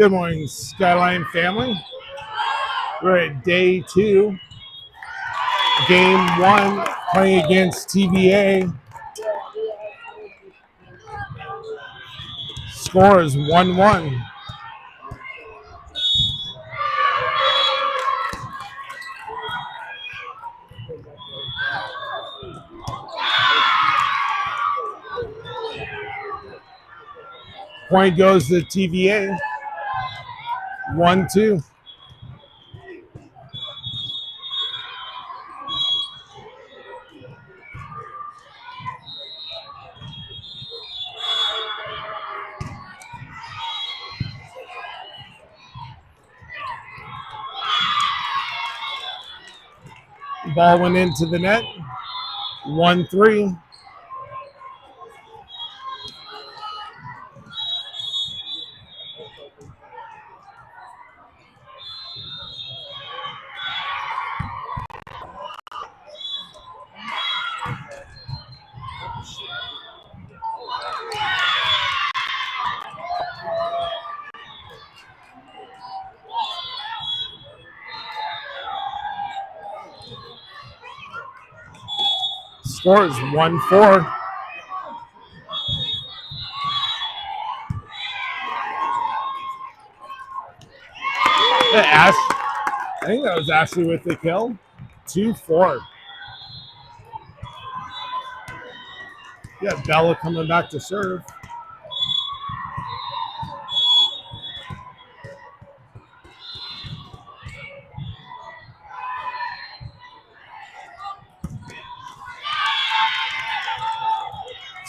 Good morning, Skyline family. We're at day 2, game 1, playing against TVA. Score is 1-1. Point goes to TVA. 1-2. Ball went into the net. 1-3. Score is 1-4. I think that was Ashley with the kill. 2-4. Yeah, Bella coming back to serve.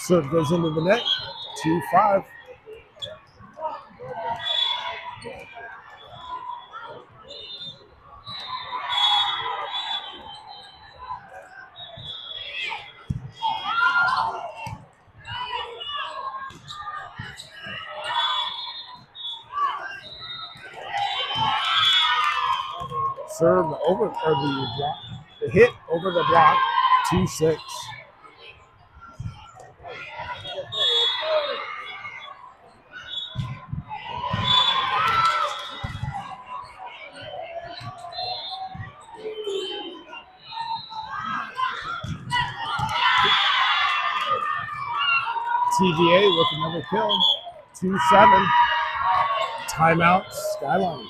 Serve goes into the net. 2-5. Serve over, or the hit over the block. 2-6. TVA with another kill. 2-7. Timeout, Skyline.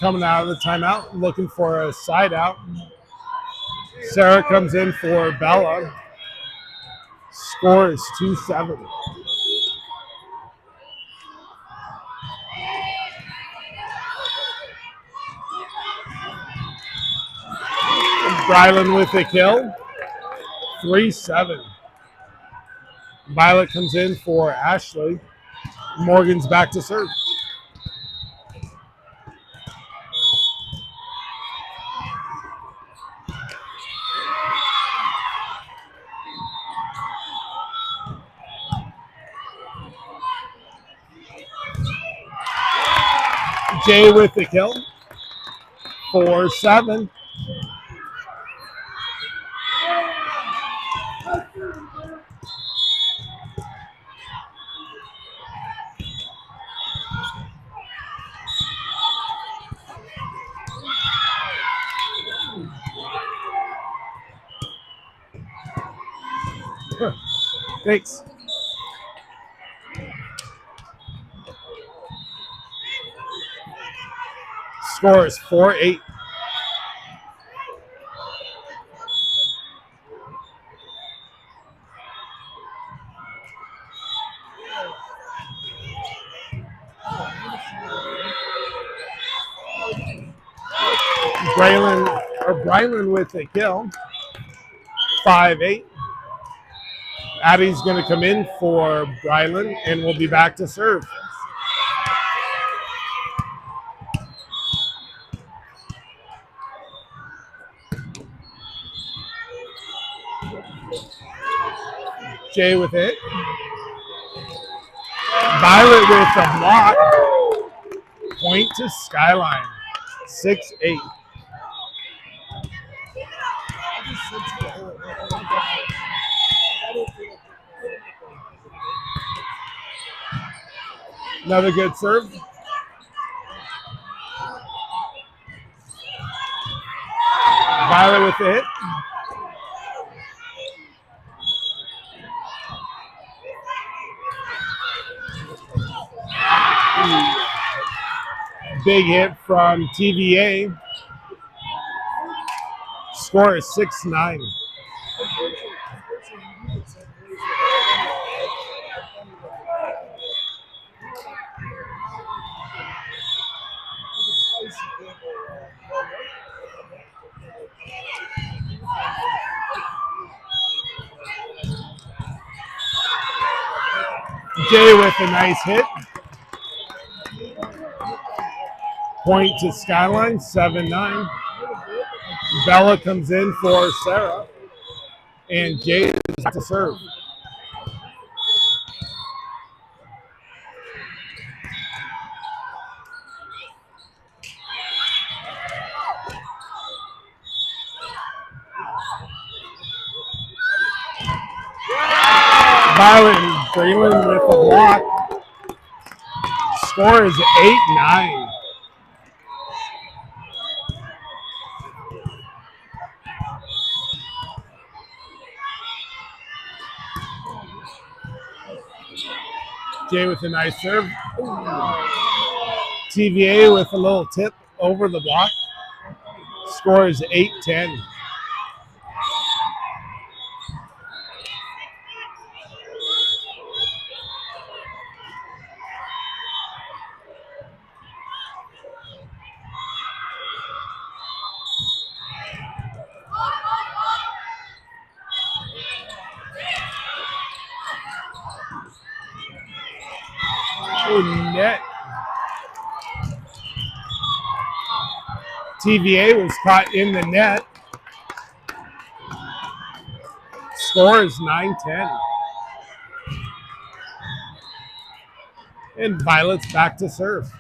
Coming out of the timeout, looking for a side out. Sarah comes in for Bella. Score is 2-7. Brylan with the kill. 3-7. Violet comes in for Ashley. Morgan's back to serve. Jay with the kill. 4-7. Thanks. Score is 4-8. Brylan with a kill. 5-8. Addie's going to come in for Brylan, and we'll be back to serve. Jay with it. Violet with a block. Point to Skyline. 6-8. Another good serve. Violet with the hit. Big hit from TVA. Score is 6-9. Jay with a nice hit. Point to Skyline, 7-9. Bella comes in for Sarah. And Jay is to serve. Violet and Braylon with a block. Score is 8-9. Jay with a nice serve. TVA with a little tip over the block. Score is 8-10. Net. TVA was caught in the net. Score is 9-10. And Violet's back to serve.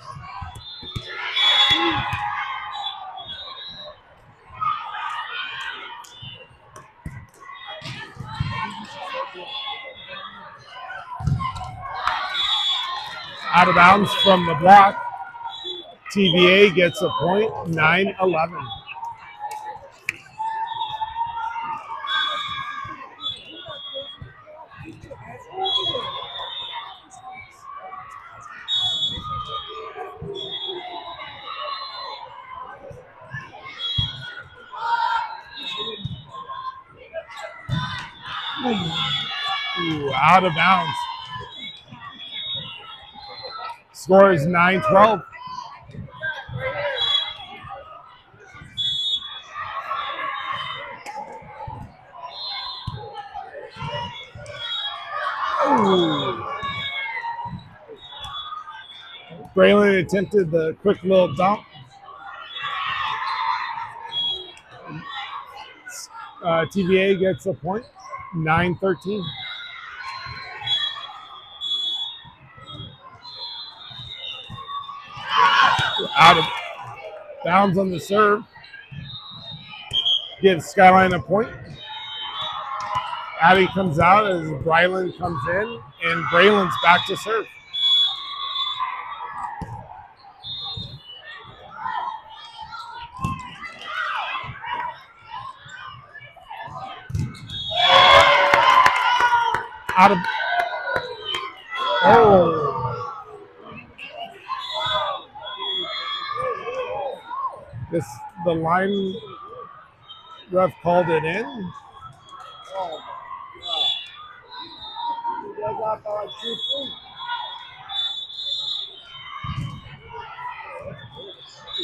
Out of bounds from the block. TVA gets a point, 9-11. Ooh, out of bounds. Score is 9-12. Braylon attempted the quick little dump. TVA gets a point, 9-13. Out of bounds on the serve. Gives Skyline a point. Addie comes out as Brylan comes in, and Braylon's back to serve. Out of the line ref called it in.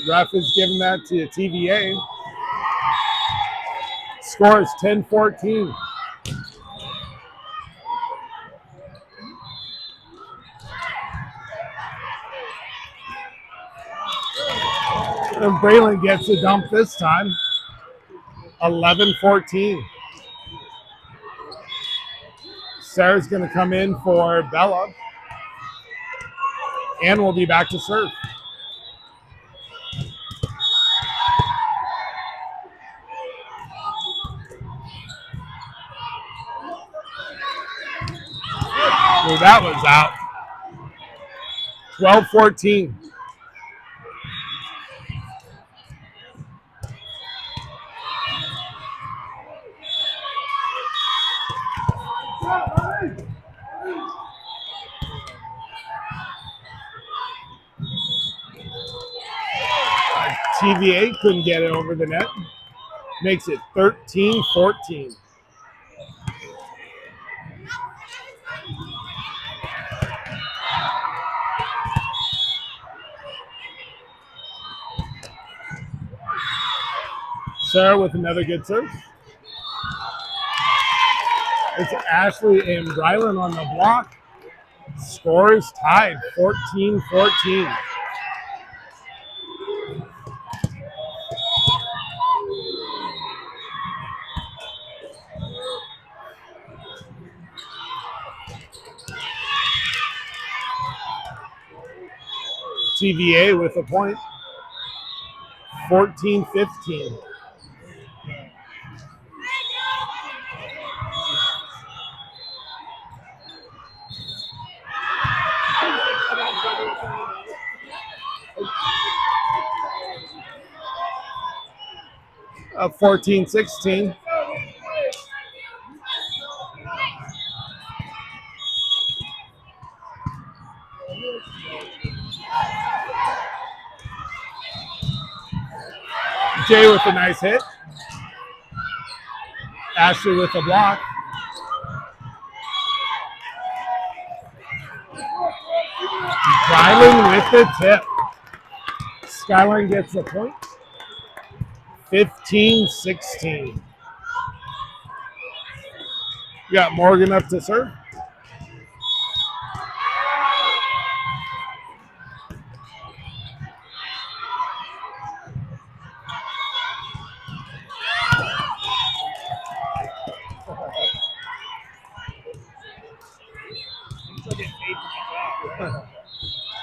Ref is giving that to TVA. Score is 10-14. And Braylon gets the dump this time. 11-14. Sarah's going to come in for Bella. And we'll be back to serve. Well, that was out. 12-14. TVA couldn't get it over the net. Makes it 13-14. Sarah with another good serve. It's Ashley and Brylan on the block. Score is tied, 14-14. TVA with a point, 14-15. Up 14-16. Jay with a nice hit. Ashley with a block. Brylan with the tip. Skyline gets the point. 15-16. We got Morgan up to serve.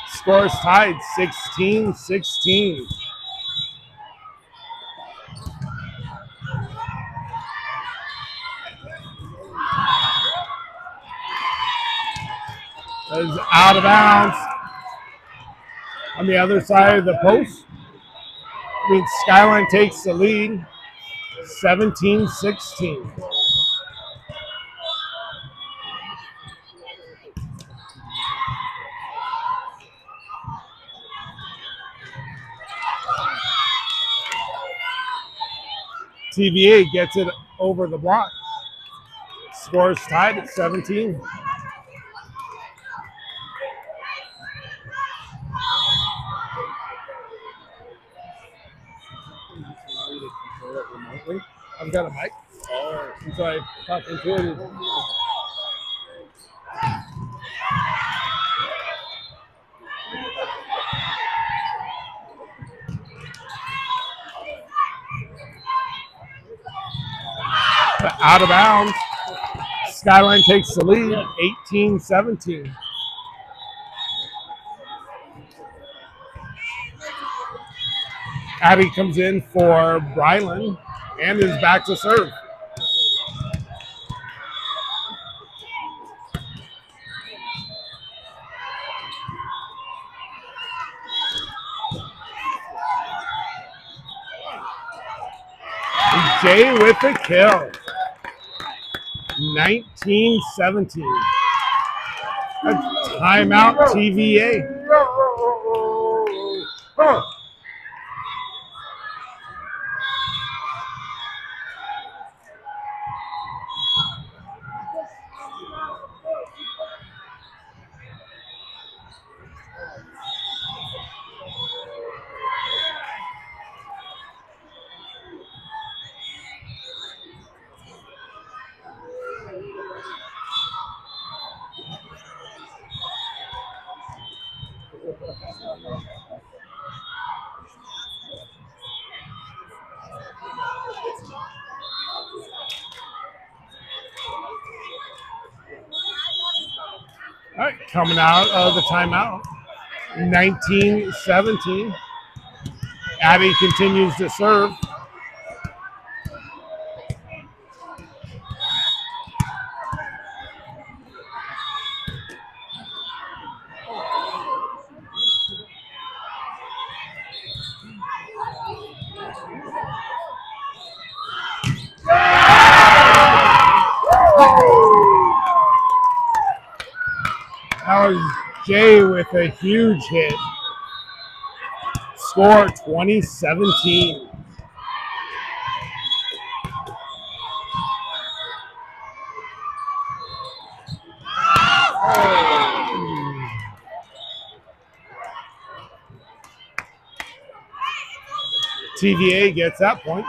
Scores tied, 16-16. That is out of bounds on the other side of the post. I mean, Skyline takes the lead, 17-16. TVA gets it over the block. Scores tied at 17. I've got a mic. So I talk into it. Out of bounds. Skyline takes the lead, 18-17. Abby comes in for Brylan and is back to serve. Jay with the kill. 19-17. A timeout TVA. Coming out of the timeout, 19-17. Abby continues to serve. That was Jay with a huge hit. Score 2017. TVA gets that point.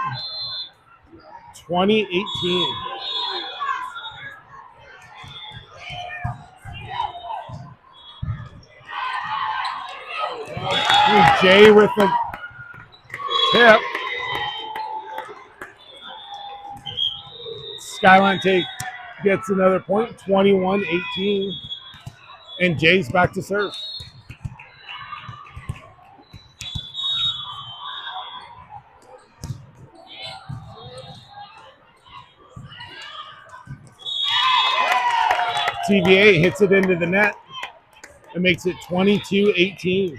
2018. Jay with the tip. Skyline gets another point, 21-18. And Jay's back to serve. TVA hits it into the net. It makes it 22-18.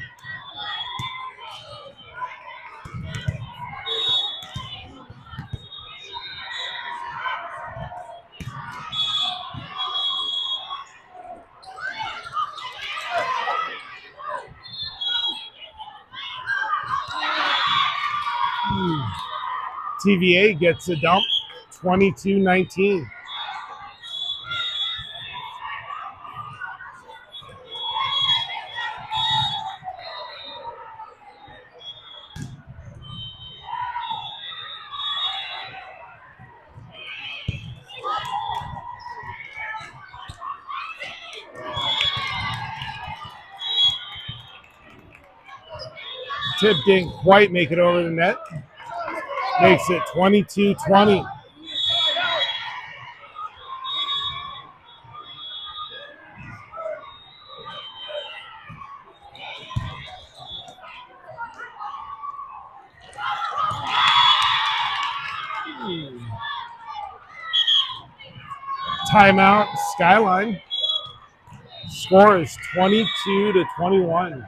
TVA gets a dump, 22-19. Tip didn't quite make it over the net. Makes it 22-20. Timeout, Skyline. Score is 22-21.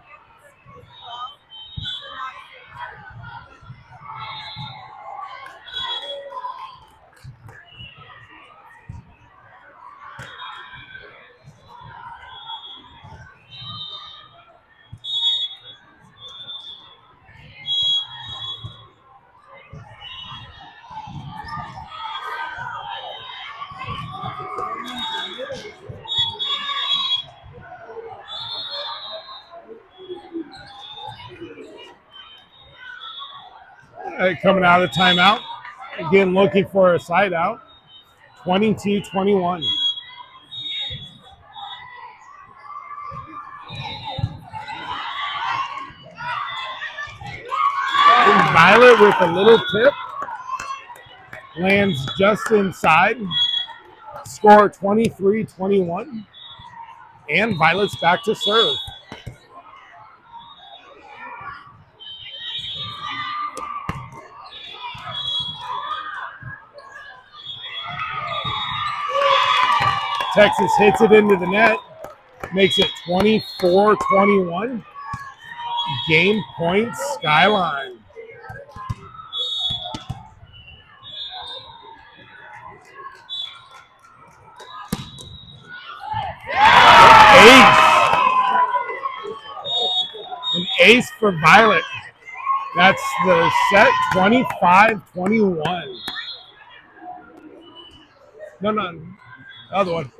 Coming out of the timeout. Again, looking for a side out. 22-21. Violet with a little tip. Lands just inside. Score 23-21. And Violet's back to serve. Texas hits it into the net. Makes it 24-21. Game point, Skyline. Ace. An ace for Violet. That's the set, 25-21. No, other one.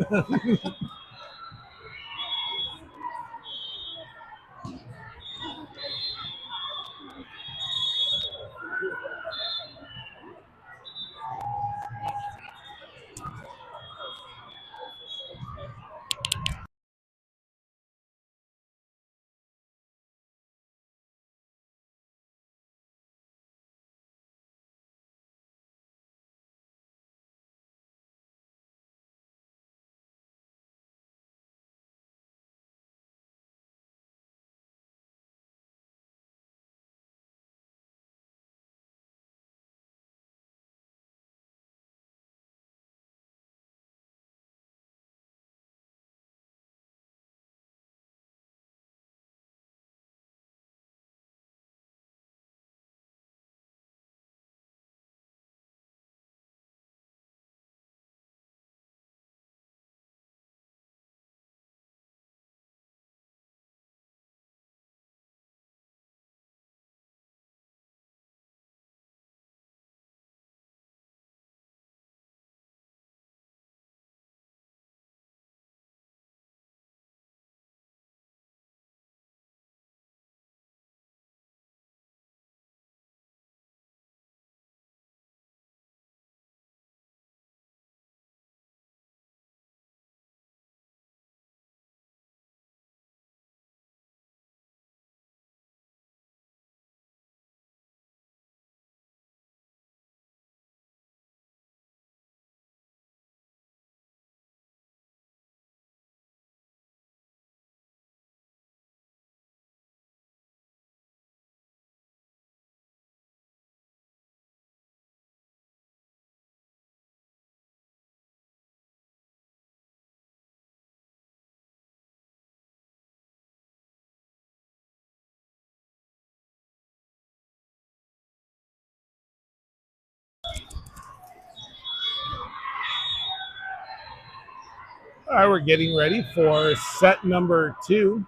All right, we're getting ready for set number 2.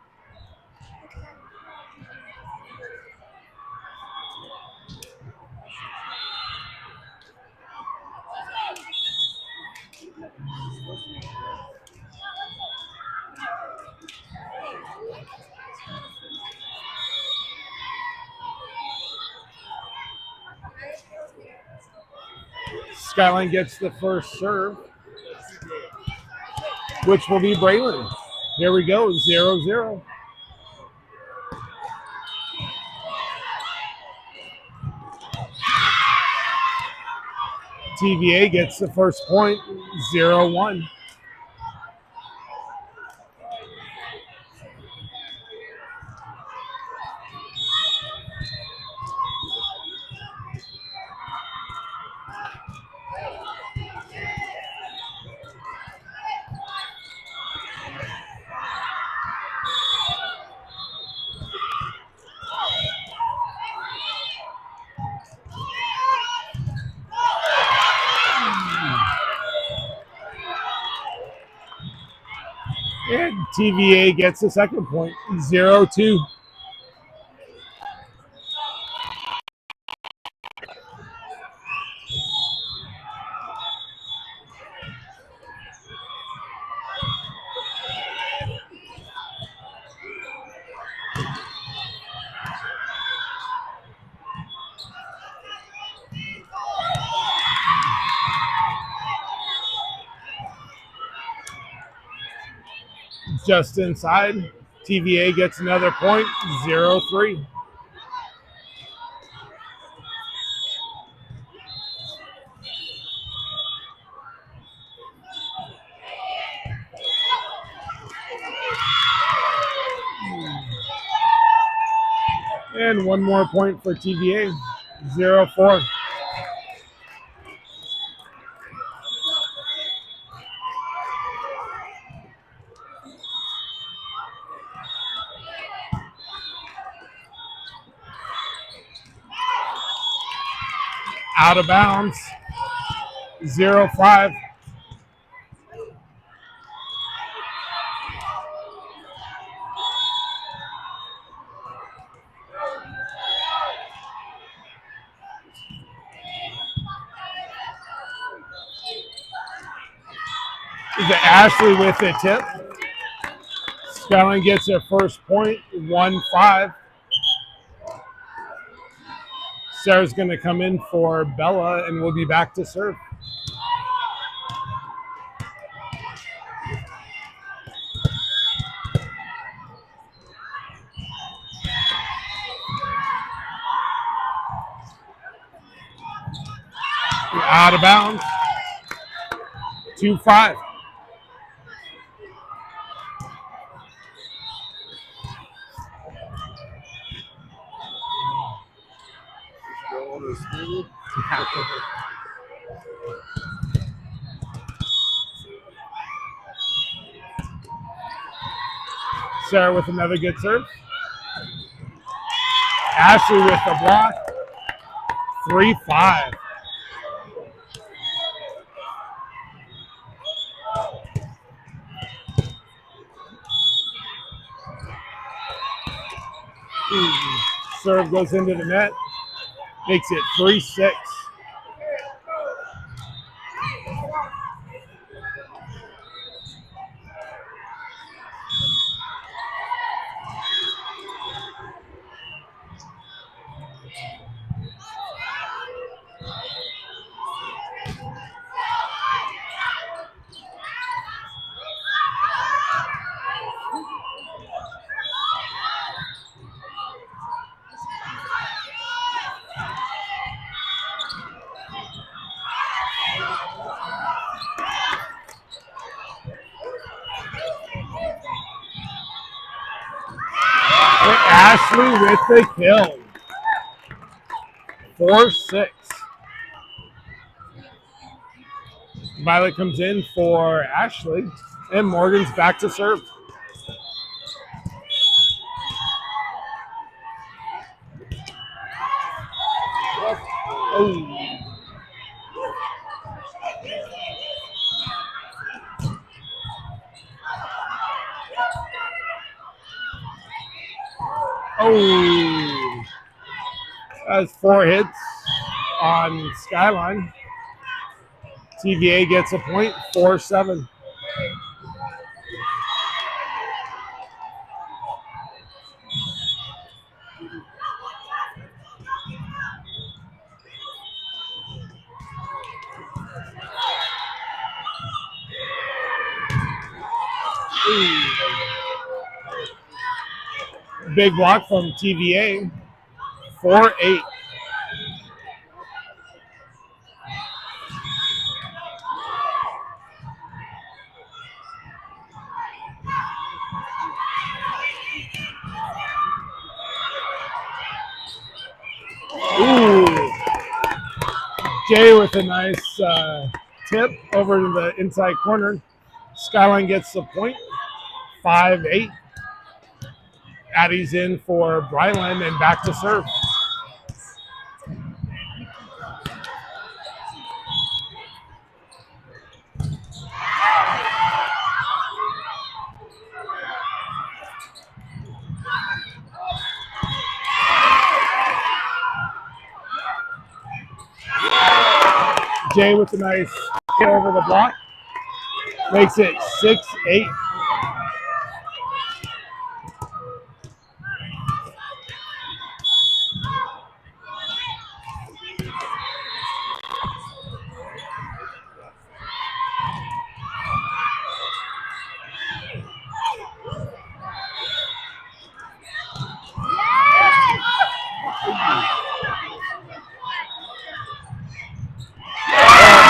Skyline gets the first serve, which will be Braylon. Here we go, 0-0. TVA gets the first point, 0-1. And TVA gets the second point, 0-2. Just inside, TVA gets another point, 0-3. And one more point for TVA, 0-4. Out of bounds, 0-5. The Ashley with the tip. Skyline gets their first point, 1-5. Sarah's going to come in for Bella, and we'll be back to serve. Out of bounds, 2-5. Sarah with another good serve. Ashley with the block, 3-5. Serve goes into the net, makes it 3-6. Ashley with the kill. 4-6. Violet comes in for Ashley, and Morgan's back to serve. Oh. Oh, that's 4 hits on Skyline. TVA gets a point, 4-7. Big block from TVA, 4-8. Ooh, Jay with a nice tip over to the inside corner. Skyline gets the point, 5-8. Addie's in for Bryland and back to serve. Jay with a nice hit over the block. Makes it 6-8.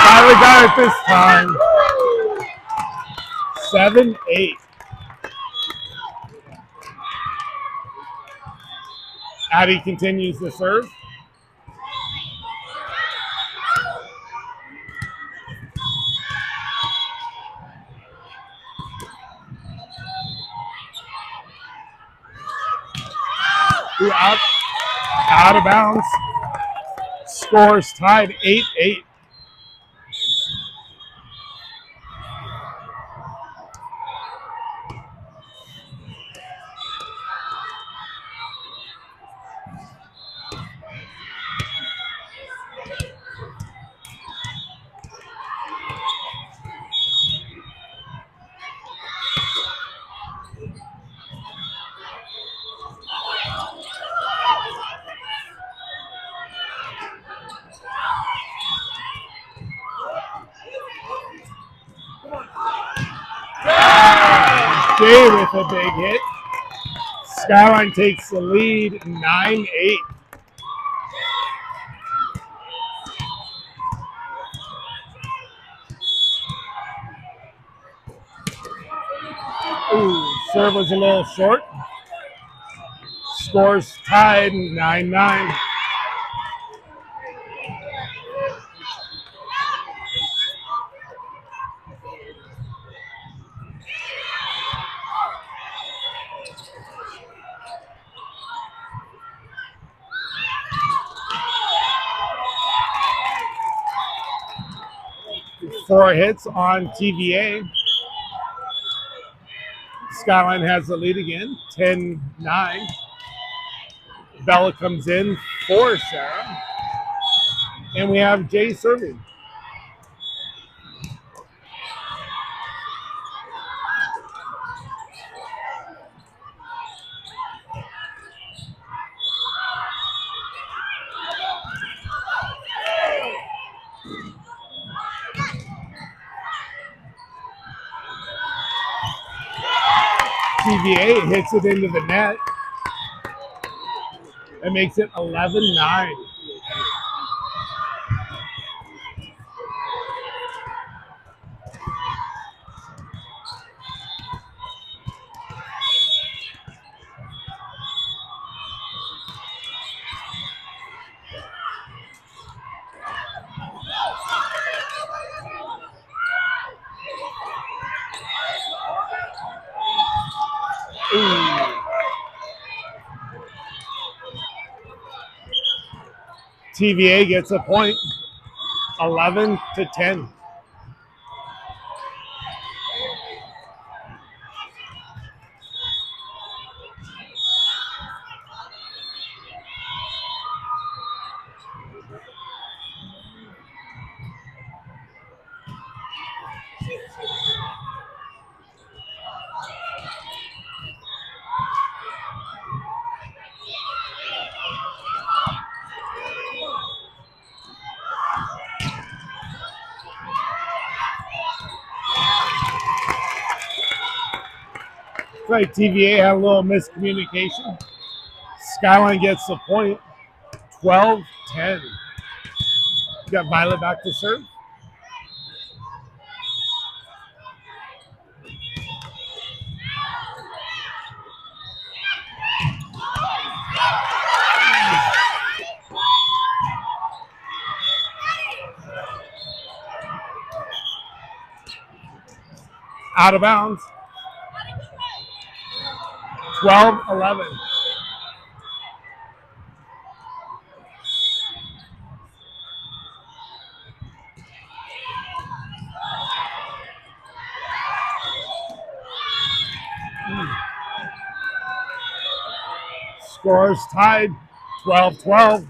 Finally got it this time. 7-8. Addie continues to serve. Out of bounds. Scores tied 8-8. Jay with a big hit. Skyline takes the lead 9-8. Ooh, serve was a little short. Scores tied 9-9. Four hits on TVA. Skyline has the lead again, 10-9. Bella comes in for Sarah. And we have Jay serving. TVA hits it into the net. That makes it 11-9. TVA gets a point, 11-10. like TVA had a little miscommunication. Skyline gets the point. 12-10. Got Violet back to serve. Out of bounds. 12-11. Scores tied. 12-12.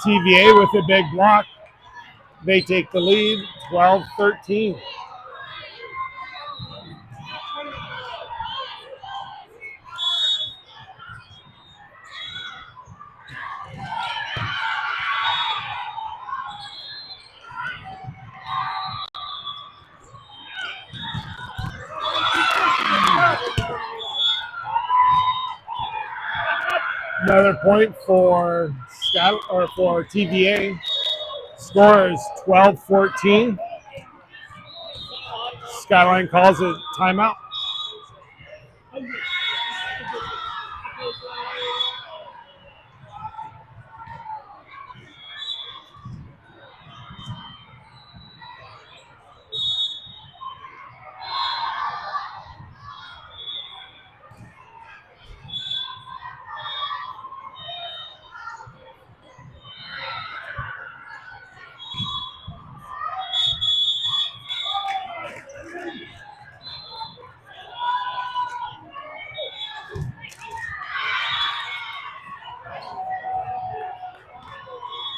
TVA with a big block. They take the lead, 12-13. Another point for TVA. Score is 12-14. Skyline calls it timeout.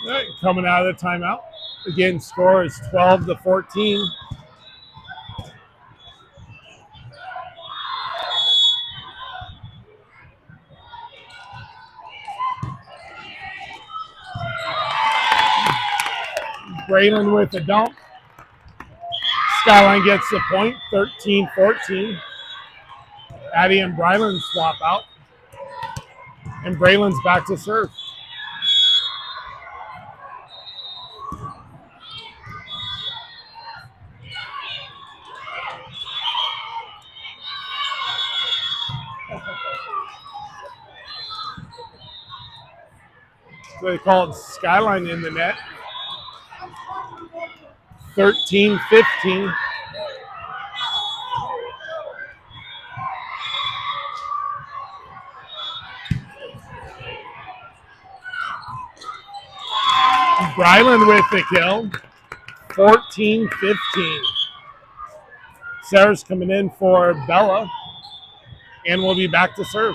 All right, coming out of the timeout. Again, score is 12-14. Braylon with a dump. Skyline gets the point, 13-14. Addie and Brylan swap out. And Braylon's back to serve. So they called Skyline in the net. 13-15. Brylan with the kill. 14-15. Sarah's coming in for Bella. And we'll be back to serve.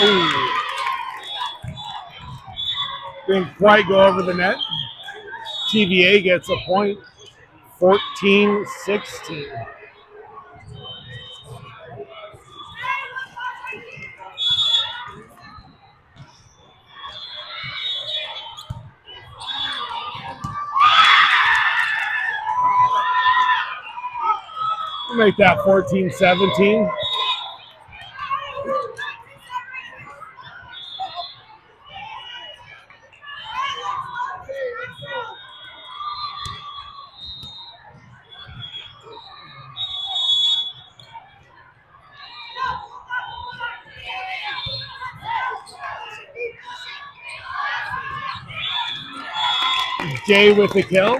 Ooh. Didn't quite go over the net. TVA gets a point, 14-16. Make that 14-17. Jay with the kill.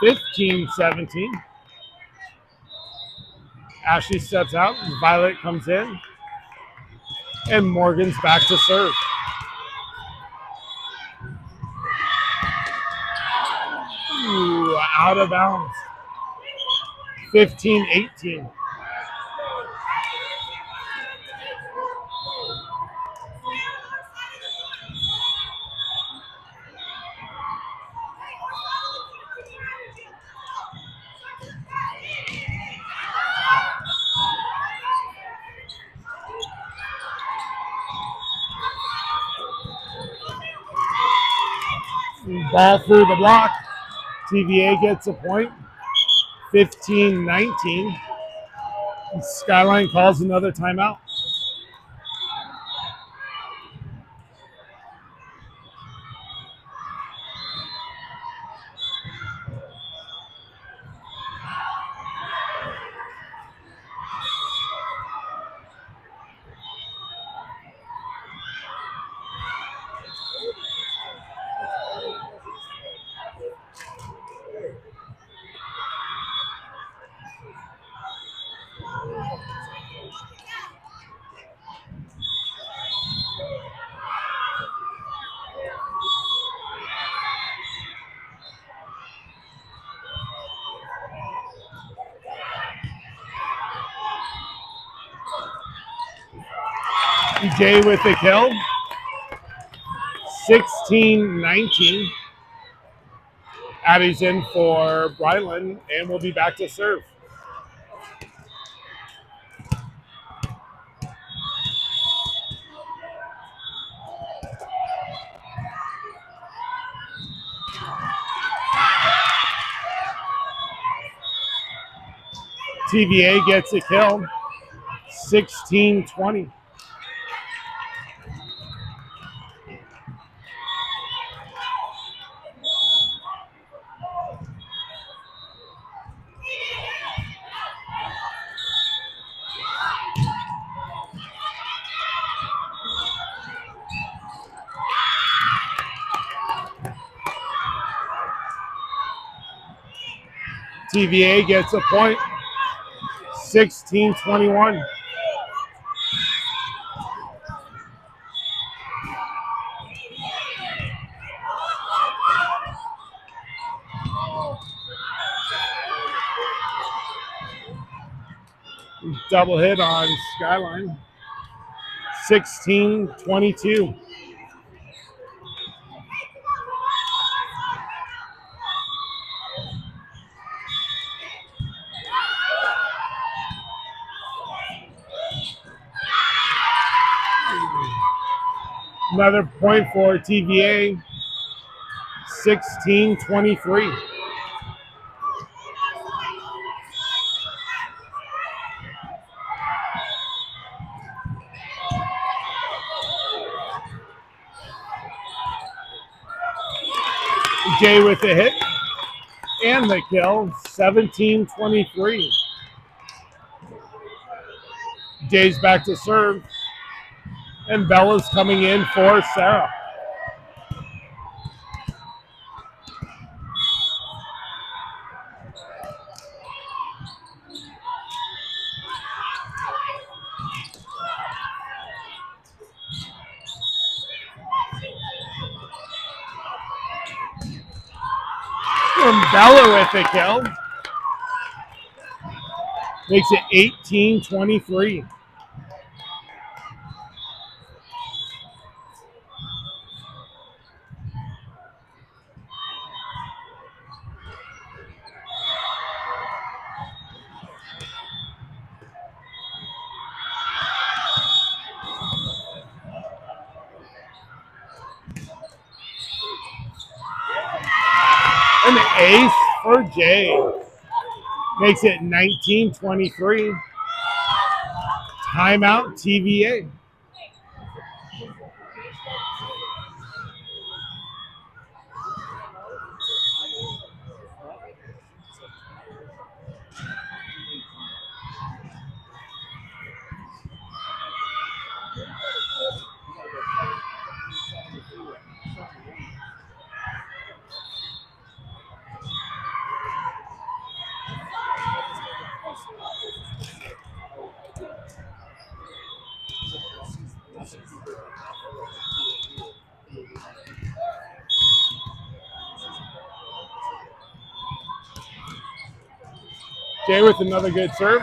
15-17. Ashley steps out. Violet comes in. And Morgan's back to serve. Ooh, out of bounds. 15-18. Ball through the block. TVA gets a point. 15-19. Skyline calls another timeout. Jay with the kill. 16-19. Addie's in for Bryland, and we'll be back to serve. TVA gets a kill. 16-20. TVA gets a point. 16-21. Double hit on Skyline. 16-22. Another point for TVA. 16-23. Jay with the hit and the kill. 17-23. Jay's back to serve. And Bella's coming in for Sarah. And Bella with the kill. Makes it 18-23. An ace for Jay. Makes it 19-23. Timeout TVA. Jay with another good serve.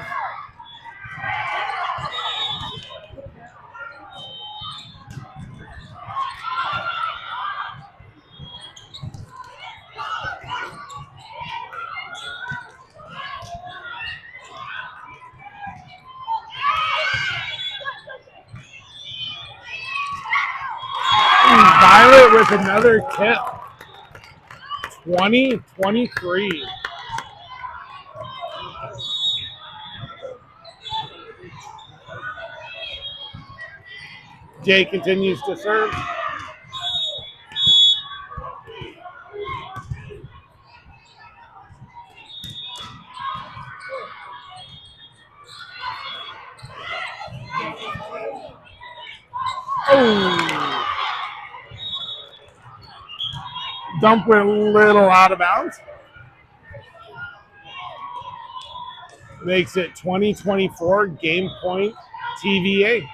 Violet with another tip. 20-23. Jay continues to serve. Oh. Dump went a little out of bounds. Makes it 20-24, game point TVA.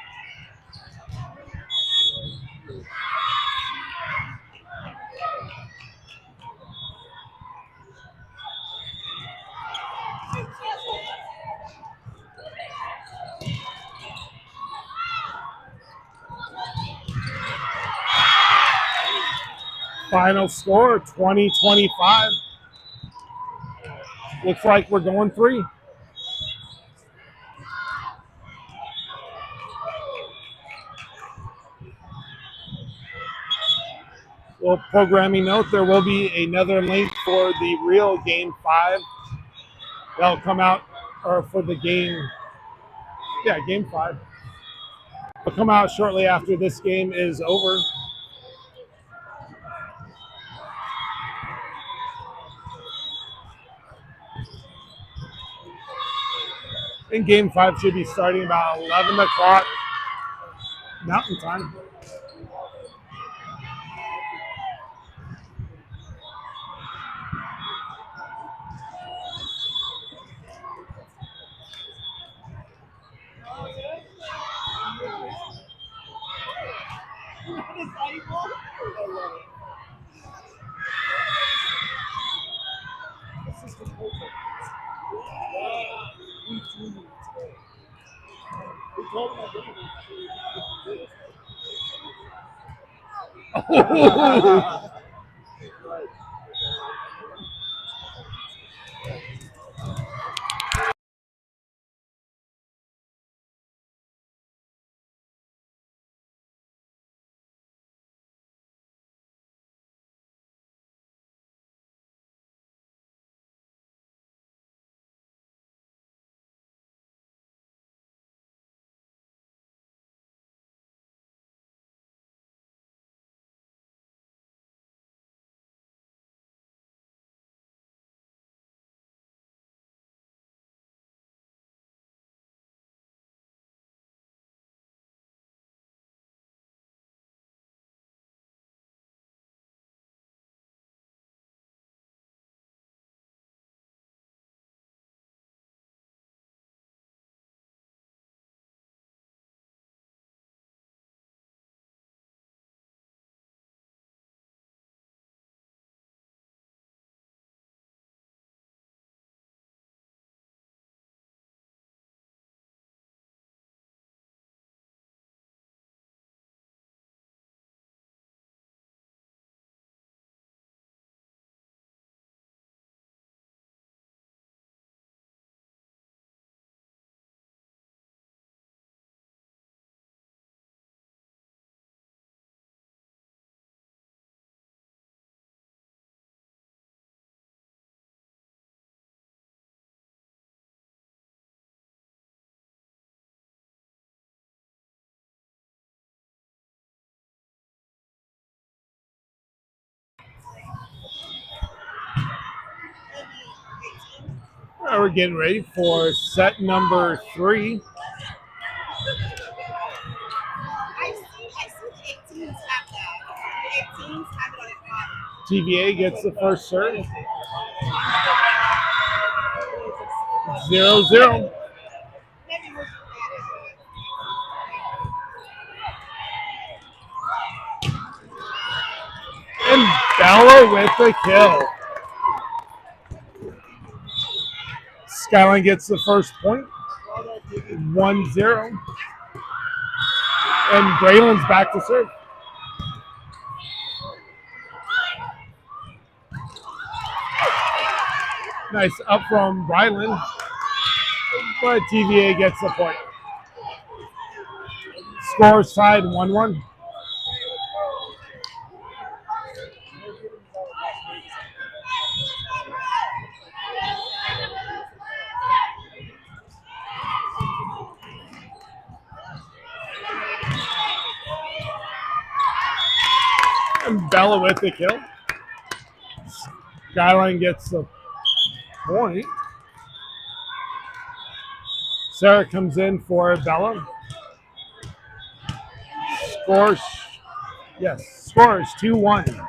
Final score, 20-25. Looks like we're going 3. Little programming note, there will be another link for the real Game 5. That'll come out, or for the game, Game 5. Will come out shortly after this game is over. And Game 5 should be starting about 11 o'clock Mountain Time. We're getting ready for set number 3. TVA gets the first serve. 0-0. And Bella with the kill. Skyline gets the first point, 1-0. And Braylon's back to serve. Nice up from Brylan, but TVA gets the point. Scores tied 1-1. And Bella with the kill. Skyline gets the point. Sarah comes in for Bella. Scores 2-1.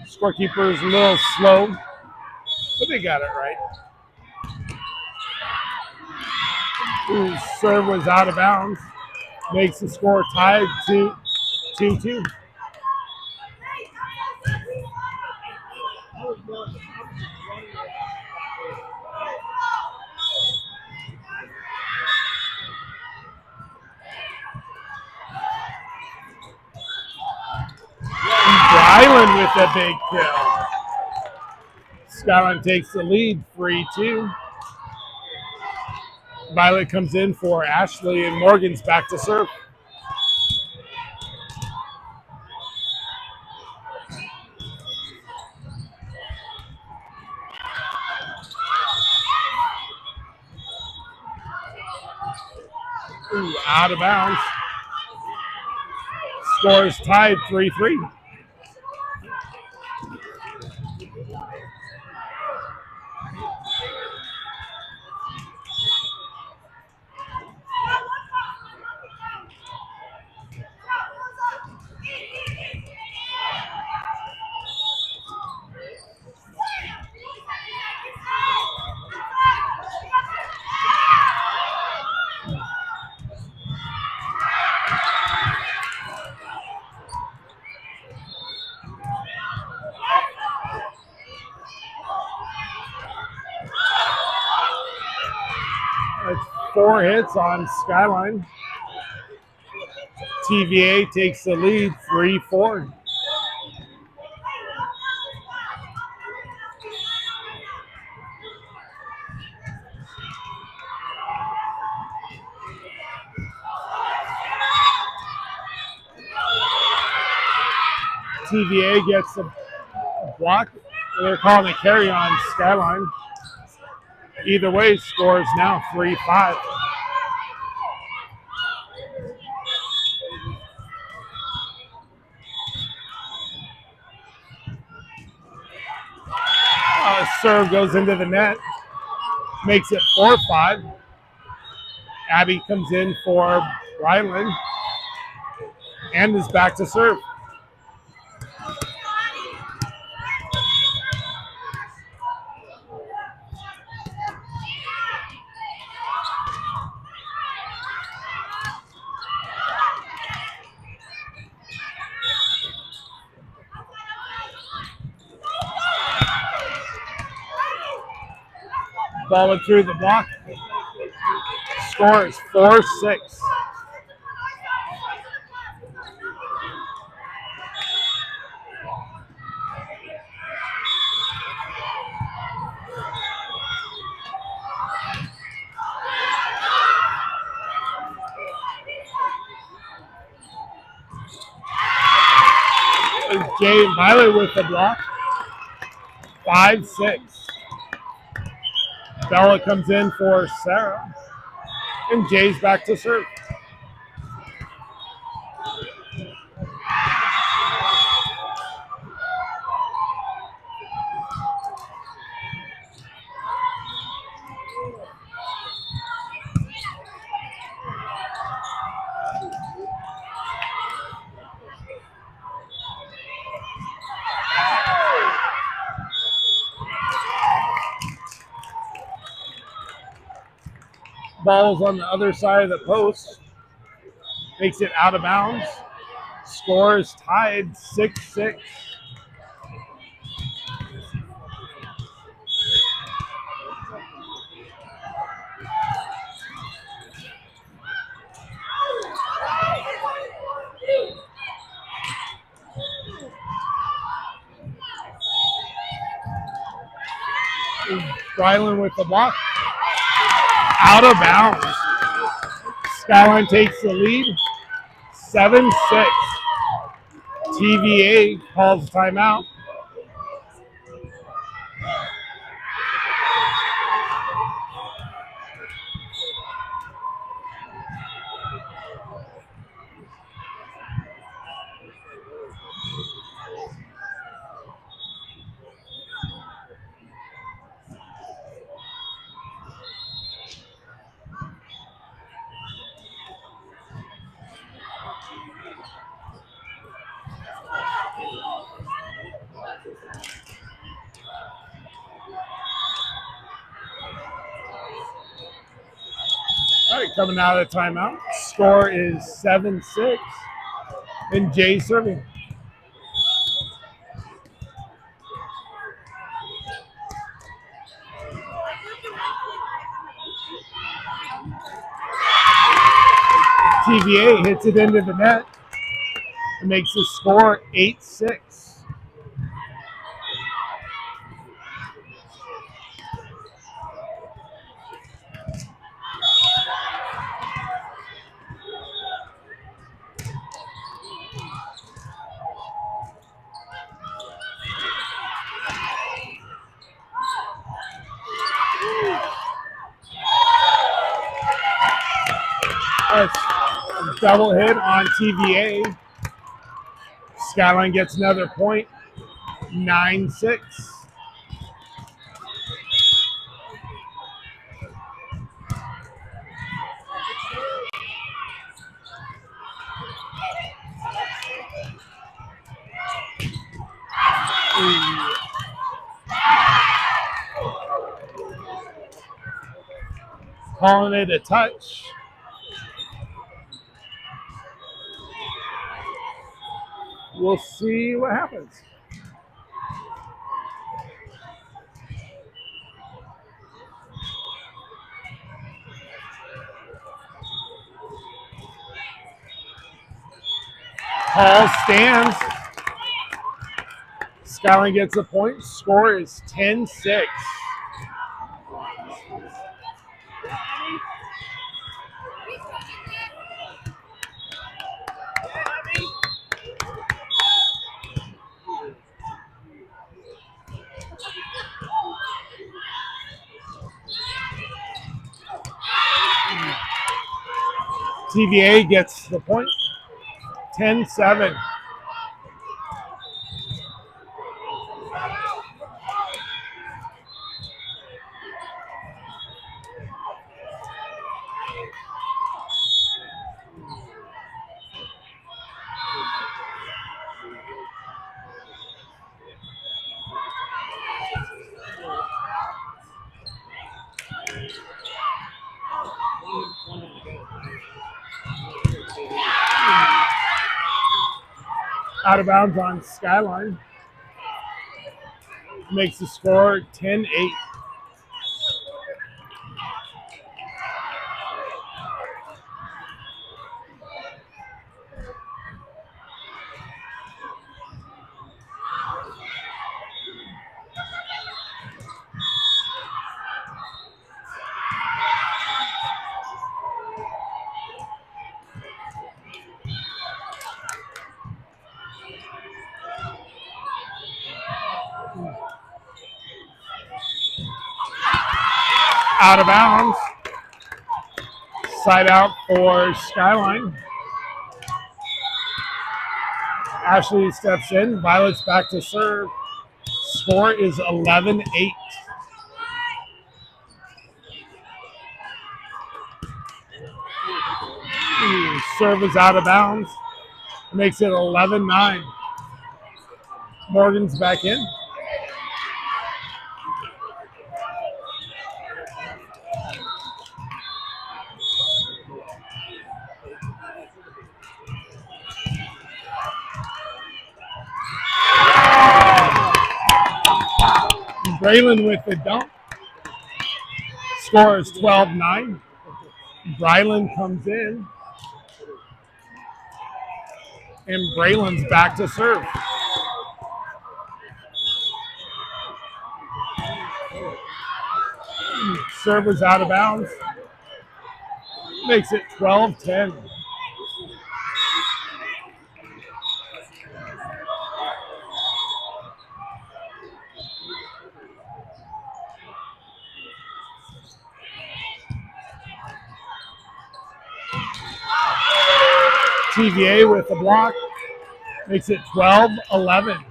Scorekeeper is a little slow, but they got it right. Ooh, serve was out of bounds. Makes the score tied to 2-2. Brylan with a big kill. Skyline takes the lead, 3-2. Violet comes in for Ashley, and Morgan's back to serve. Ooh, out of bounds. Score is tied 3-3. That's 4 hits on Skyline. TVA takes the lead, 3-4. TVA gets a block. They're calling a carry on Skyline. Either way, scores now 3-5. Serve goes into the net. Makes it 4-5. Abby comes in for Ryland and is back to serve. Ball went through the block. Score is 4-6. Jay Miley with the block. 5-6. Bella comes in for Sarah. And Jay's back to serve. Ball's on the other side of the post. Makes it out of bounds. Score is tied 6-6. Brylan with the block. Out of bounds. Skyline takes the lead. 7-6. TVA calls timeout. All right, coming out of the timeout. Score is 7-6. And Jay serving. TVA hits it into the net. It makes the score 8-6. Double hit on TVA. Skyline gets another point. 9-6. Calling it a touch. We'll see what happens. Call stands. Skyline gets a point. Score is 10-6. TVA gets the point. 10-7. Out of bounds on Skyline. Makes the score 10-8. Out of bounds. Side out for Skyline. Ashley steps in. Violet's back to serve. Score is 11-8. Serve is out of bounds. Makes it 11-9. Morgan's back in. Braylon with the dunk. Score is 12-9. Brylan comes in. And Braylon's back to serve. serve was out of bounds. Makes it 12-10. TVA with the block. Makes it 12-11.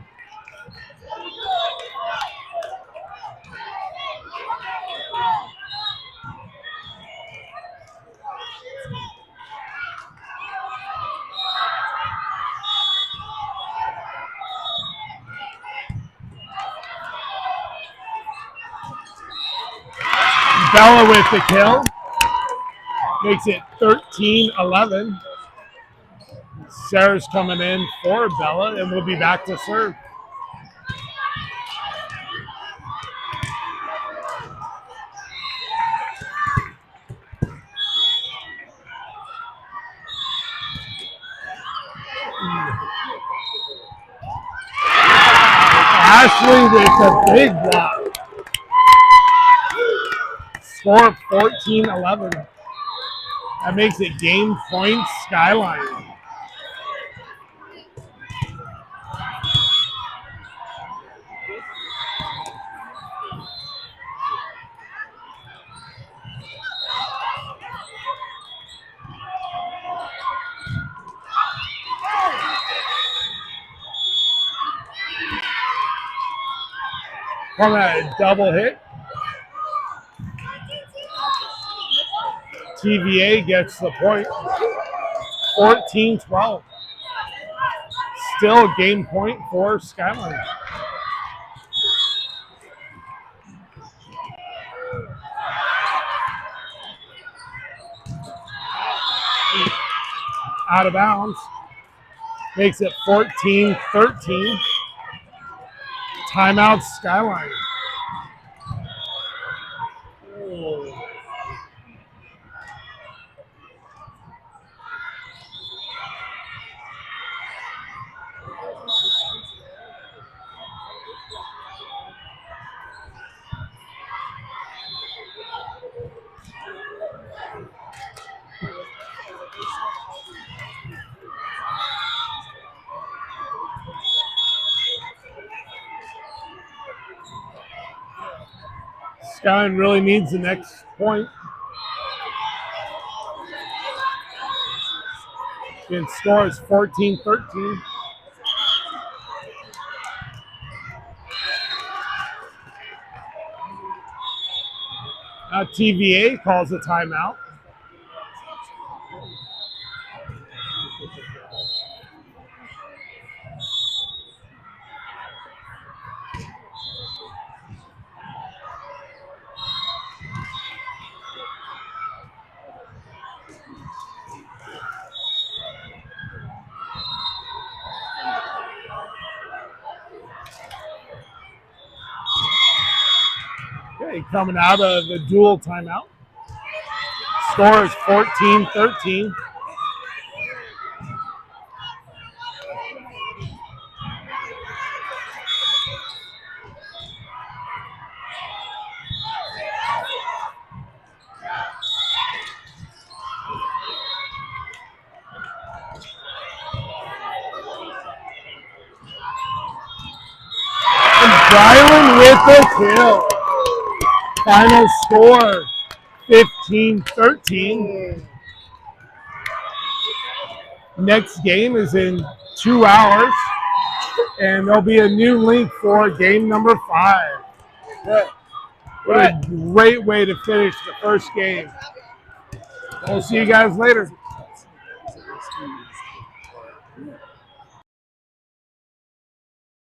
Bella with the kill. Makes it 13-11. Sarah's coming in for Bella, and we'll be back to serve. Ashley with a big block. Score 14-11. That makes it game point Skyline. Coming at a double hit. TVA gets the point. 14-12. Still game point for Skyline. Out of bounds. Makes it 14-13. Timeout Skyline. Skyline really needs the next point. And score is 14-13. Now TVA calls a timeout. Okay, coming out of the dual timeout. Score is 14-13. And Brylan with the kill. Final score, 15-13. Next game is in 2 hours, and there'll be a new link for game number 5. What a great way to finish the first game. We'll see you guys later.